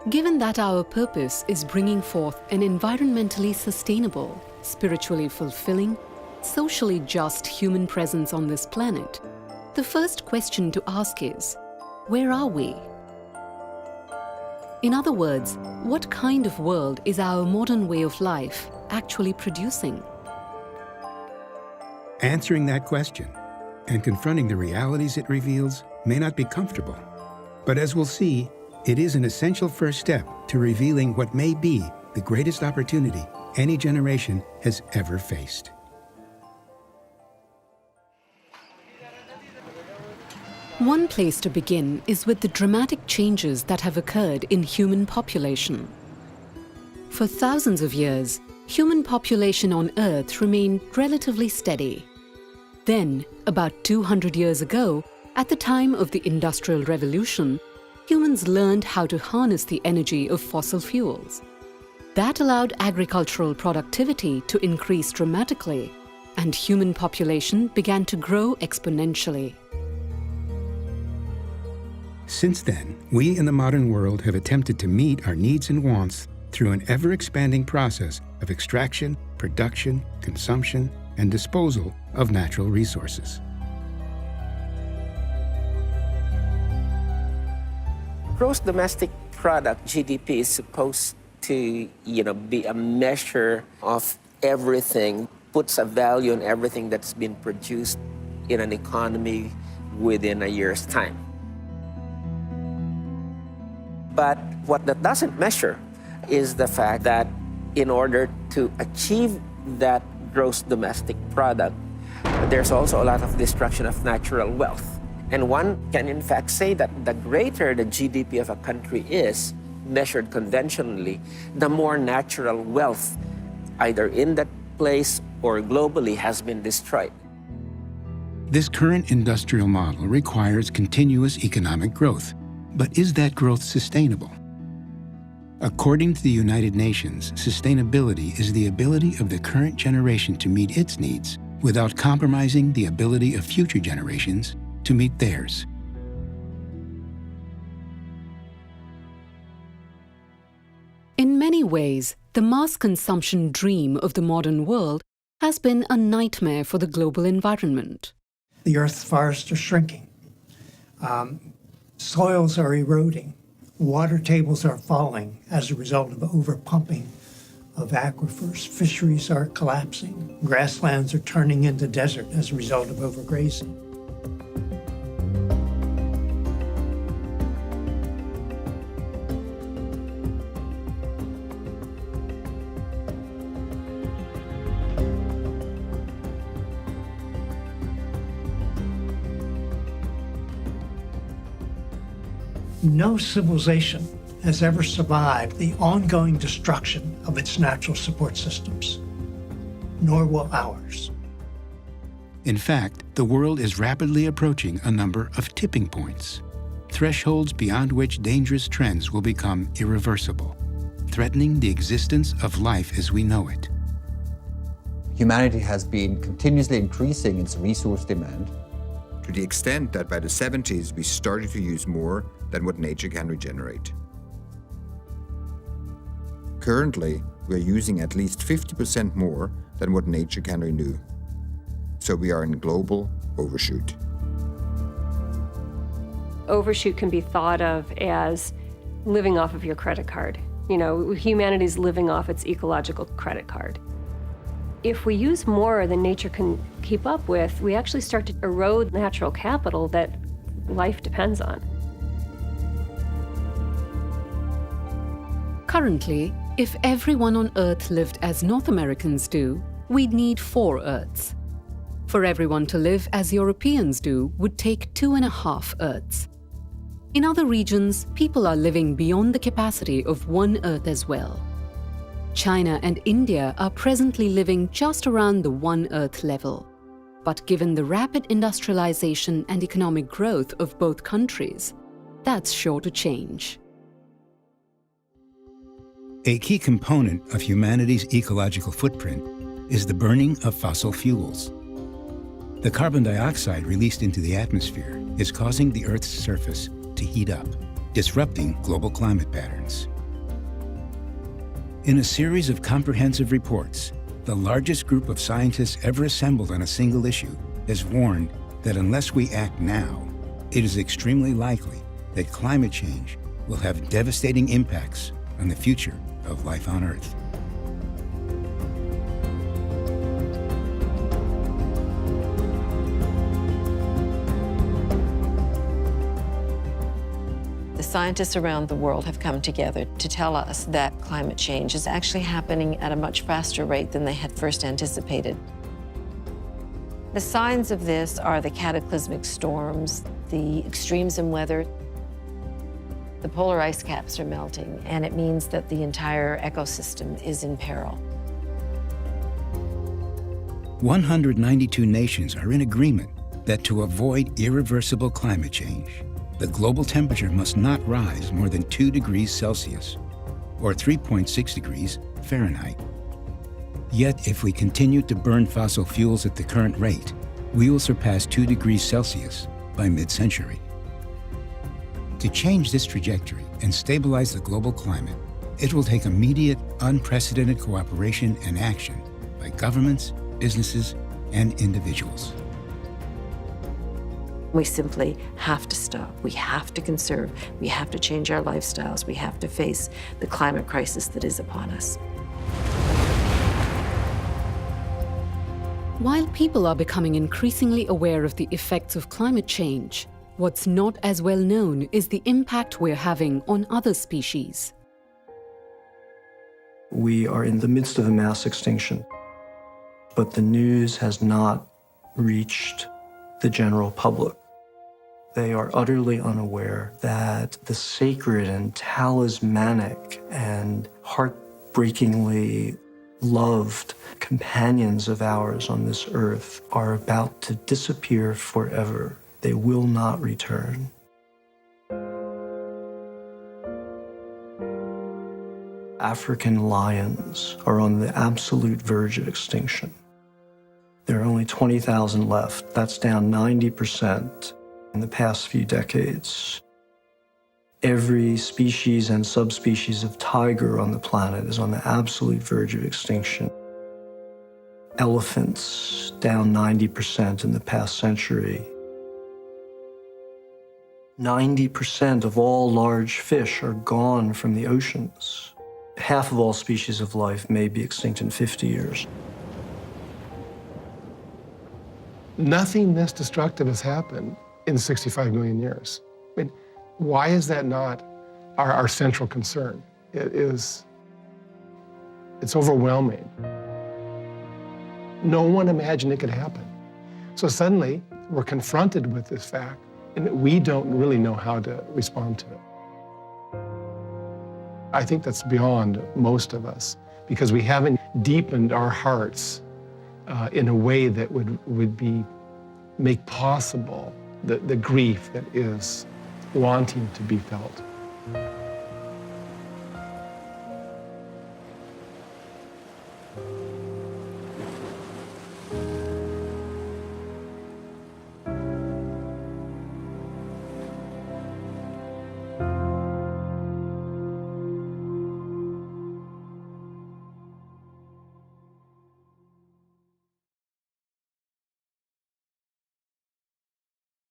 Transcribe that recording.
Given that our purpose is bringing forth an environmentally sustainable, spiritually fulfilling, socially just human presence on this planet, the first question to ask is, where are we? In other words, what kind of world is our modern way of life actually producing? Answering that question and confronting the realities it reveals may not be comfortable, but as we'll see, it is an essential first step to revealing what may be the greatest opportunity any generation has ever faced. One place to begin is with the dramatic changes that have occurred in human population. For thousands of years, human population on Earth remained relatively steady. Then, about 200 years ago, at the time of the Industrial Revolution, humans learned how to harness the energy of fossil fuels. That allowed agricultural productivity to increase dramatically, and human population began to grow exponentially. Since then, we in the modern world have attempted to meet our needs and wants through an ever-expanding process of extraction, production, consumption, and disposal of natural resources. Gross domestic product, GDP, is supposed to, be a measure of everything, puts a value on everything that's been produced in an economy within a year's time. But what that doesn't measure is the fact that in order to achieve that gross domestic product, there's also a lot of destruction of natural wealth. And one can in fact say that the greater the GDP of a country is, measured conventionally, the more natural wealth, either in that place or globally, has been destroyed. This current industrial model requires continuous economic growth. But is that growth sustainable? According to the United Nations, sustainability is the ability of the current generation to meet its needs without compromising the ability of future generations to meet theirs. In many ways, the mass consumption dream of the modern world has been a nightmare for the global environment. The Earth's forests are shrinking. Soils are eroding. Water tables are falling as a result of overpumping of aquifers. Fisheries are collapsing. Grasslands are turning into desert as a result of overgrazing. No civilization has ever survived the ongoing destruction of its natural support systems, nor will ours. In fact, the world is rapidly approaching a number of tipping points, thresholds beyond which dangerous trends will become irreversible, threatening the existence of life as we know it. Humanity has been continuously increasing its resource demand, to the extent that by the 70s we started to use more than what nature can regenerate. Currently, we are using at least 50% more than what nature can renew. So we are in global overshoot. Overshoot can be thought of as living off of your credit card. Humanity's living off its ecological credit card. If we use more than nature can keep up with, we actually start to erode natural capital that life depends on. Currently, if everyone on Earth lived as North Americans do, we'd need 4 Earths. For everyone to live as Europeans do would take 2.5 Earths. In other regions, people are living beyond the capacity of 1 Earth as well. China and India are presently living just around the 1 Earth level. But given the rapid industrialization and economic growth of both countries, that's sure to change. A key component of humanity's ecological footprint is the burning of fossil fuels. The carbon dioxide released into the atmosphere is causing the Earth's surface to heat up, disrupting global climate patterns. In a series of comprehensive reports, the largest group of scientists ever assembled on a single issue has warned that unless we act now, it is extremely likely that climate change will have devastating impacts on the future of life on Earth. The scientists around the world have come together to tell us that climate change is actually happening at a much faster rate than they had first anticipated. The signs of this are the cataclysmic storms, the extremes in weather. The polar ice caps are melting, and it means that the entire ecosystem is in peril. 192 nations are in agreement that to avoid irreversible climate change, the global temperature must not rise more than 2 degrees Celsius, or 3.6 degrees Fahrenheit. Yet, if we continue to burn fossil fuels at the current rate, we will surpass 2 degrees Celsius by mid-century. To change this trajectory and stabilize the global climate, it will take immediate, unprecedented cooperation and action by governments, businesses, and individuals. We simply have to stop. We have to conserve. We have to change our lifestyles. We have to face the climate crisis that is upon us. While people are becoming increasingly aware of the effects of climate change, what's not as well known is the impact we're having on other species. We are in the midst of a mass extinction, but the news has not reached the general public. They are utterly unaware that the sacred and talismanic and heartbreakingly loved companions of ours on this earth are about to disappear forever. They will not return. African lions are on the absolute verge of extinction. There are only 20,000 left. That's down 90% in the past few decades. Every species and subspecies of tiger on the planet is on the absolute verge of extinction. Elephants down 90% in the past century. 90% of all large fish are gone from the oceans. Half of all species of life may be extinct in 50 years. Nothing this destructive has happened in 65 million years. I mean, why is that not our central concern? It's overwhelming. No one imagined it could happen. So suddenly, we're confronted with this fact, and we don't really know how to respond to it. I think that's beyond most of us, because we haven't deepened our hearts in a way that would make possible the grief that is wanting to be felt.